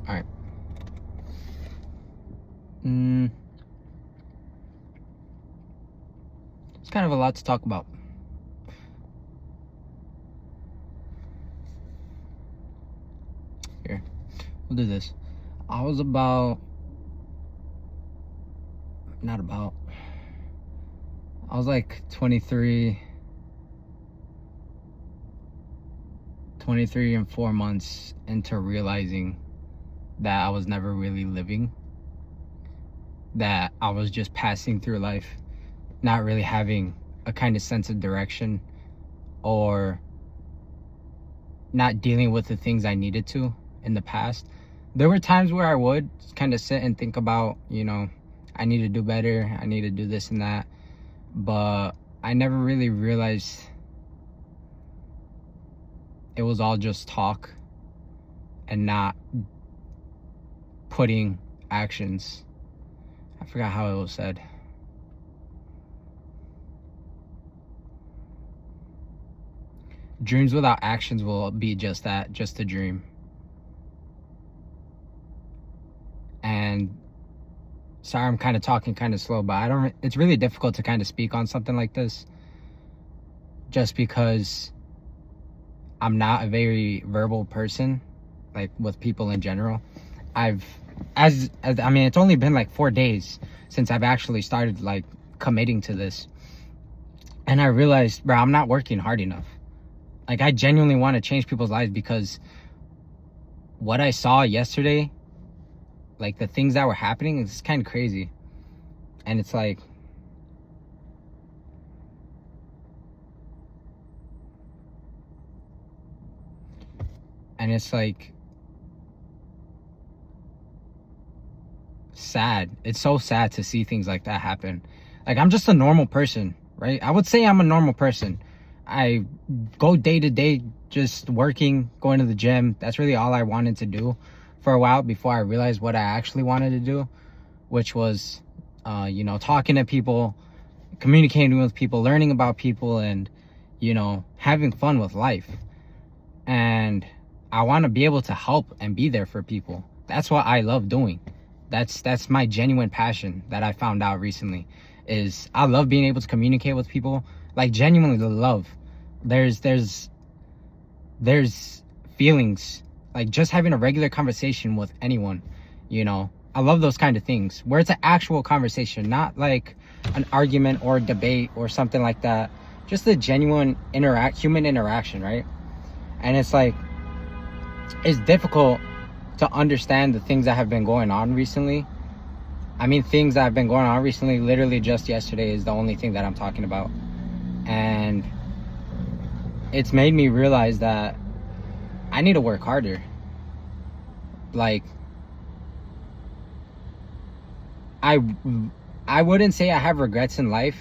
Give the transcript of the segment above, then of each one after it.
All right. It's kind of a lot to talk about. Here, we'll do this. I was like 23 and 4 months into realizing that I was never really living, that I was just passing through life, not really having a kind of sense of direction, or not dealing with the things I needed to in the past. There were times where I would kind of sit and think about, I need to do better, I need to do this and that, but I never really realized it was all just talk and not putting actions. I forgot how it was said. Dreams without actions will be just that, just a dream. And sorry, I'm kind of talking kind of slow, but it's really difficult to kind of speak on something like this, just because I'm not a very verbal person, like with people in general. It's only been like 4 days since I've actually started like committing to this. And I realized, bro, I'm not working hard enough. Like, I genuinely want to change people's lives, because what I saw yesterday, like the things that were happening, it's kind of crazy. And it's like, sad. It's so sad to see things like that happen. Like, I'm just a normal person, right? I would say I'm a normal person. I go day to day just working, going to the gym. That's really all I wanted to do for a while before I realized what I actually wanted to do, which was, talking to people, communicating with people, learning about people, and, having fun with life. And I want to be able to help and be there for people. That's what I love doing. That's my genuine passion that I found out recently, is I love being able to communicate with people, like genuinely the love. There's feelings, like just having a regular conversation with anyone, I love those kind of things where it's an actual conversation, not like an argument or a debate or something like that. Just a genuine human interaction, right? And it's like, it's difficult to understand the things that have been going on recently. I mean, things that have been going on recently, literally just yesterday is the only thing that I'm talking about. And it's made me realize that I need to work harder. Like, I wouldn't say I have regrets in life.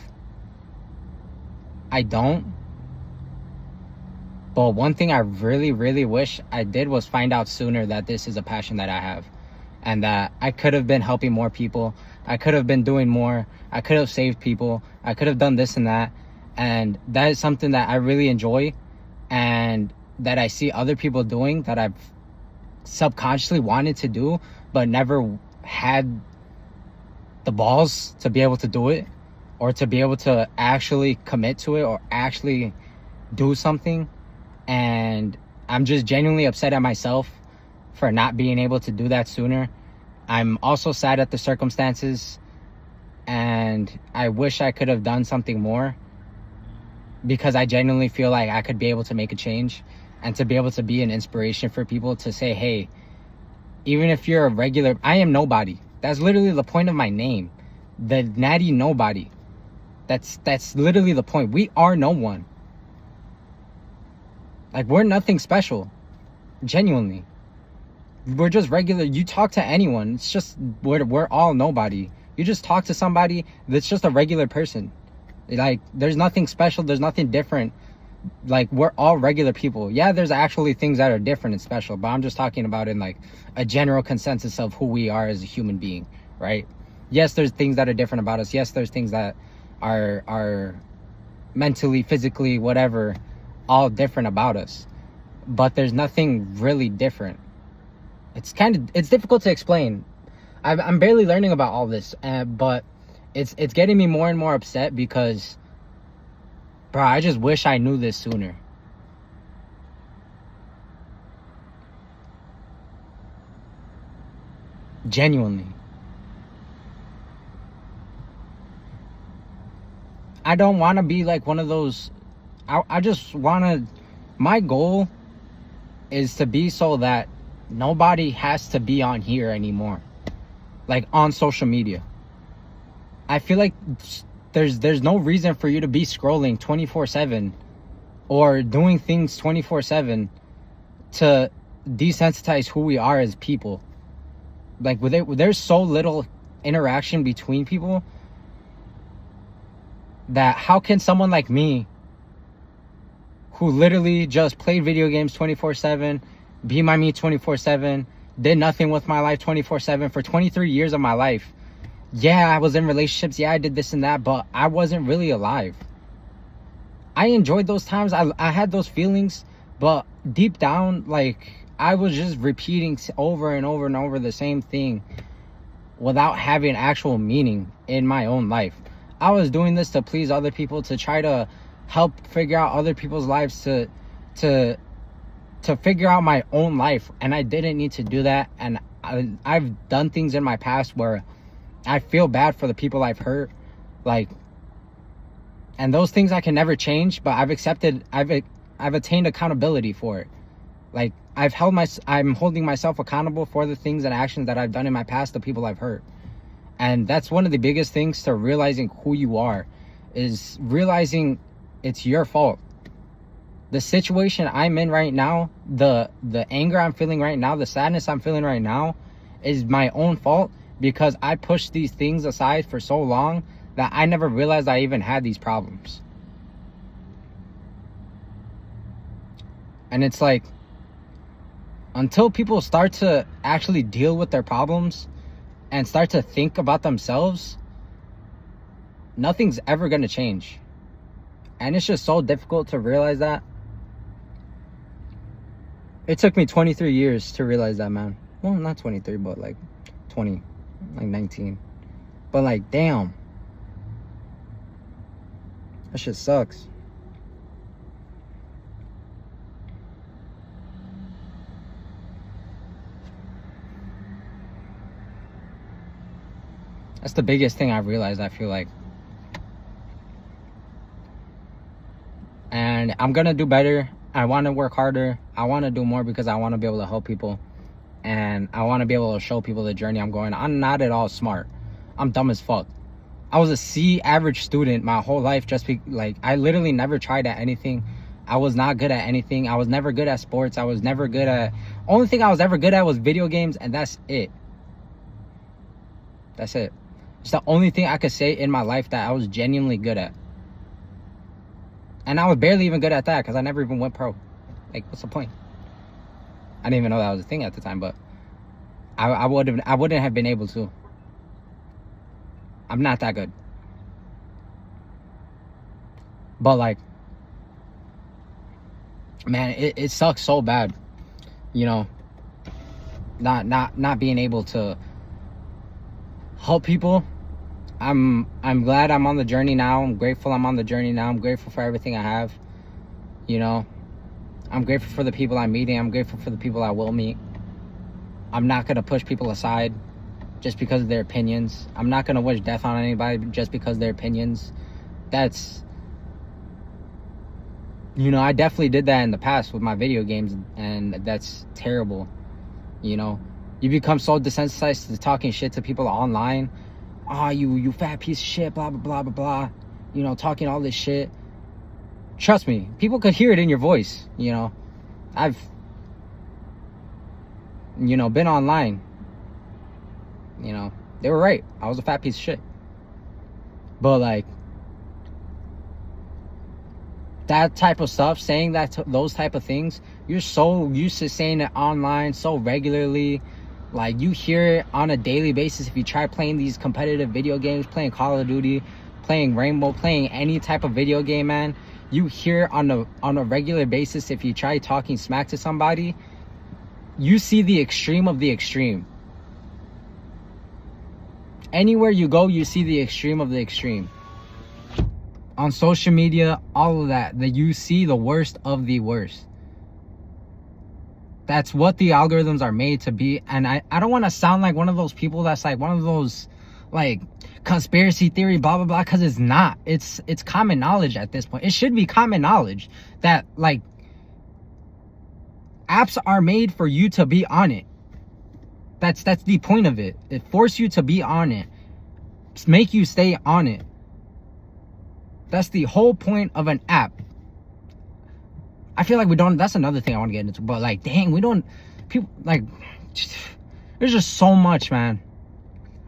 I don't. But one thing I really, really wish I did was find out sooner that this is a passion that I have, and that I could have been helping more people. I could have been doing more. I could have saved people. I could have done this and that. And that is something that I really enjoy, and that I see other people doing, that I've subconsciously wanted to do, but never had the balls to be able to do it, or to be able to actually commit to it, or actually do something. And I'm just genuinely upset at myself for not being able to do that sooner. I'm also sad at the circumstances, and I wish I could have done something more, because I genuinely feel like I could be able to make a change, and to be able to be an inspiration for people, to say, hey, even if you're a regular, I am nobody. That's literally the point of my name, the Natty Nobody. That's literally the point. We are no one. Like, we're nothing special. Genuinely. We're just regular. You talk to anyone, it's just, we're all nobody. You just talk to somebody that's just a regular person. Like, there's nothing special, there's nothing different. Like, we're all regular people. Yeah, there's actually things that are different and special, but I'm just talking about in like a general consensus of who we are as a human being, right? Yes, there's things that are different about us. Yes, there's things that are mentally, physically, whatever, all different about us, but there's nothing really different. it's difficult to explain. I'm barely learning about all this, but it's getting me more and more upset because, bro, I just wish I knew this sooner. Genuinely. I don't want to be like one of those. I just want to. My goal is to be so that nobody has to be on here anymore, like on social media. I feel like there's no reason for you to be scrolling 24/7 or doing things 24/7 to desensitize who we are as people. Like there's so little interaction between people that how can someone like me, who literally just played video games 24/7, be my me 24/7, did nothing with my life 24/7 for 23 years of my life. Yeah, I was in relationships. Yeah, I did this and that, but I wasn't really alive. I enjoyed those times. I had those feelings, but deep down, like, I was just repeating over and over and over the same thing without having actual meaning in my own life. I was doing this to please other people, to try to help figure out other people's lives, to figure out my own life, and I didn't need to do that. And I've done things in my past where I feel bad for the people I've hurt, like, and those things I can never change, but I've attained accountability for it. Like, I'm holding myself accountable for the things and actions that I've done in my past, the people I've hurt. And that's one of the biggest things to realizing who you are, is realizing it's your fault. The situation I'm in right now, the anger I'm feeling right now, the sadness I'm feeling right now is my own fault, because I pushed these things aside for so long that I never realized I even had these problems. And it's like, until people start to actually deal with their problems and start to think about themselves, nothing's ever going to change. And it's just so difficult to realize that. It took me 23 years to realize that, man. Well, not 23, but like 20, like 19. But like, damn. That shit sucks. That's the biggest thing I've realized, I feel like. And I'm going to do better. I want to work harder. I want to do more because I want to be able to help people. And I want to be able to show people the journey I'm going. I'm not at all smart. I'm dumb as fuck. I was a C average student my whole life. I literally never tried at anything. I was not good at anything. I was never good at sports. I was never good at... Only thing I was ever good at was video games, and that's it. That's it. It's the only thing I could say in my life that I was genuinely good at. And I was barely even good at that because I never even went pro. Like, what's the point? I didn't even know that was a thing at the time, but I wouldn't have been able to. I'm not that good. But like, man, it sucks so bad, you know, not being able to help people. I'm glad I'm on the journey now. I'm grateful I'm on the journey now. I'm grateful for everything I have. You know, I'm grateful for the people I'm meeting. I'm grateful for the people I will meet. I'm not going to push people aside just because of their opinions. I'm not going to wish death on anybody just because of their opinions. That's, you know, I definitely did that in the past with my video games, and that's terrible. You know, you become so desensitized to talking shit to people online. Oh, you fat piece of shit, blah, blah, blah, blah, blah. You know, talking all this shit. Trust me, people could hear it in your voice, you know. I've, you know, been online. You know, they were right. I was a fat piece of shit. But, like, that type of stuff, saying that, those type of things, you're so used to saying it online so regularly. Like, you hear it on a daily basis. If you try playing these competitive video games, playing Call of Duty, playing Rainbow, playing any type of video game, man, you hear it on a regular basis. If you try talking smack to somebody, you see the extreme of the extreme. Anywhere you go, you see the extreme of the extreme. On social media, all of that you see the worst of the worst. That's what the algorithms are made to be. And I don't want to sound like one of those people that's like one of those like conspiracy theory blah blah blah, because it's not. It's common knowledge at this point. It should be common knowledge that like apps are made for you to be on it. That's the point of it. It forces you to be on it. Just make you stay on it. That's the whole point of an app. I feel like we don't, that's another thing I want to get into, but like, dang, we don't, people, like, there's just so much, man.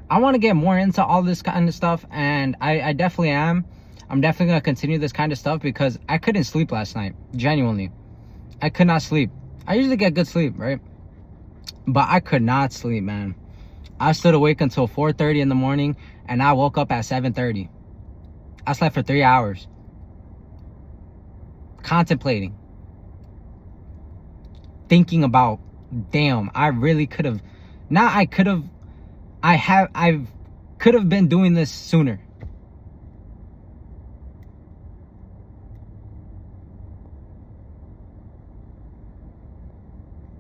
I want to get more into all this kind of stuff, and I definitely am. I'm definitely going to continue this kind of stuff because I couldn't sleep last night. Genuinely. I could not sleep. I usually get good sleep, right? But I could not sleep, man. I stood awake until 4:30 in the morning, and I woke up at 7:30. I slept for 3 hours. Contemplating. Thinking about, damn, I really could have, I could have been doing this sooner.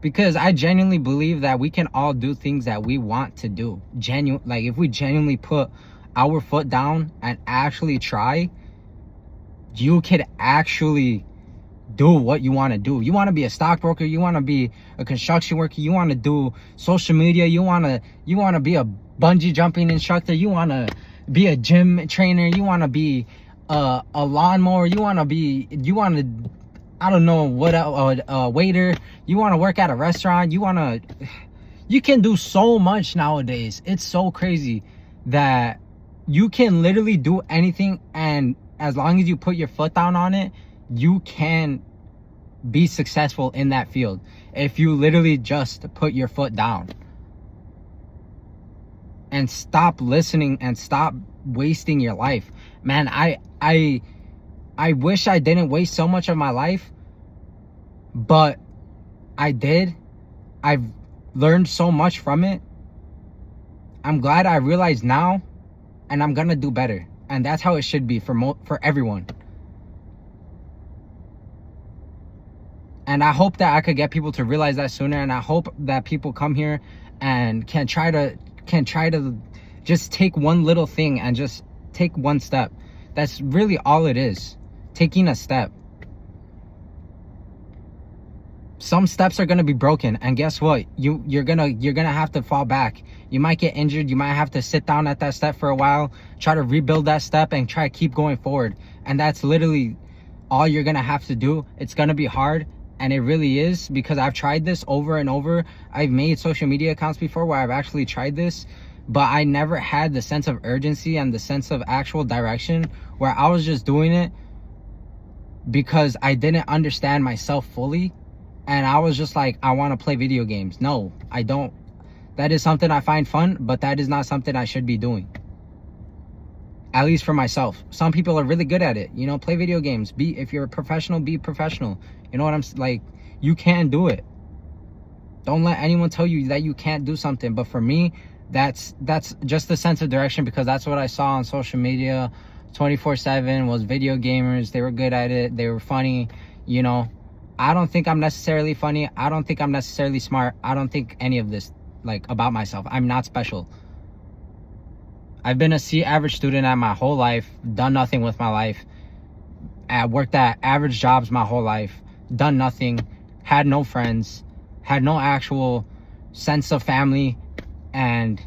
Because I genuinely believe that we can all do things that we want to do. Like if we genuinely put our foot down and actually try, you could actually do what you want to do. You want to be a stockbroker, you want to be a construction worker, you want to do social media, you want to be a bungee jumping instructor, you want to be a gym trainer, you want to be a lawnmower, you want to I don't know what, a waiter, you want to work at a restaurant, you can do so much nowadays. It's so crazy that you can literally do anything, and as long as you put your foot down on it, you can be successful in that field if you literally just put your foot down and stop listening and stop wasting your life. Man, I wish I didn't waste so much of my life, but I did. I've learned so much from it. I'm glad I realized now, and I'm gonna do better. And that's how it should be for everyone. And I hope that I could get people to realize that sooner, and I hope that people come here and can try to just take one little thing and just take one step. That's really all it is. Taking a step. Some steps are gonna be broken, and guess what? You're gonna have to fall back. You might get injured. You might have to sit down at that step for a while, try to rebuild that step, and try to keep going forward. And that's literally all you're gonna have to do. It's gonna be hard, and it really is, because I've tried this over and over. I've made social media accounts before where I've actually tried this, but I never had the sense of urgency and the sense of actual direction, where I was just doing it because I didn't understand myself fully. And I was just like, I want to play video games. No, I don't. That is something I find fun, but that is not something I should be doing. At least for myself. Some people are really good at it. You know, play video games. If you're a professional, be professional. You know what I'm like? You can do it. Don't let anyone tell you that you can't do something. But for me, that's just the sense of direction, because that's what I saw on social media 24/7 was video gamers. They were good at it. They were funny, you know. I don't think I'm necessarily funny. I don't think I'm necessarily smart. I don't think any of this, like, about myself. I'm not special. I've been a C-average student at my whole life, done nothing with my life. I worked at average jobs my whole life, done nothing, had no friends, had no actual sense of family, and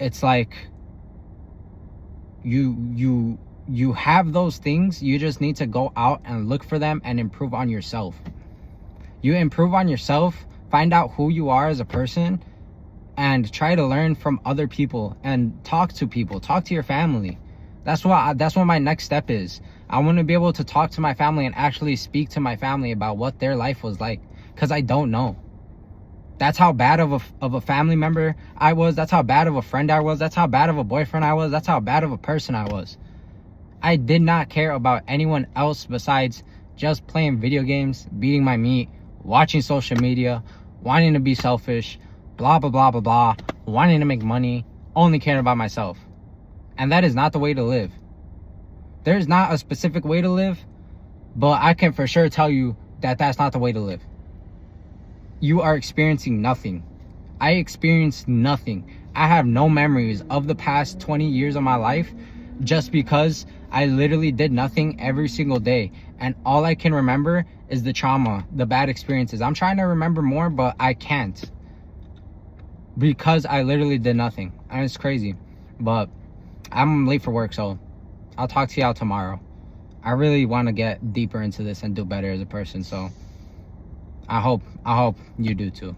it's like you have those things. You just need to go out and look for them and improve on yourself. You improve on yourself, find out who you are as a person, and try to learn from other people and talk to people, talk to your family. That's what my next step is. I want to be able to talk to my family and actually speak to my family about what their life was like, because I don't know. That's how bad of a family member I was. That's how bad of a friend I was. That's how bad of a boyfriend I was. That's how bad of a person I was. I did not care about anyone else besides just playing video games, beating my meat, watching social media, wanting to be selfish, blah, blah, blah, blah, blah, wanting to make money, only caring about myself. And that is not the way to live. There's not a specific way to live, but I can for sure tell you that that's not the way to live. You are experiencing nothing. I experienced nothing. I have no memories of the past 20 years of my life just because I literally did nothing every single day. And all I can remember is the trauma, the bad experiences. I'm trying to remember more, but I can't because I literally did nothing. And it's crazy. But I'm late for work, so I'll talk to y'all tomorrow. I really want to get deeper into this and do better as a person, so I hope you do too.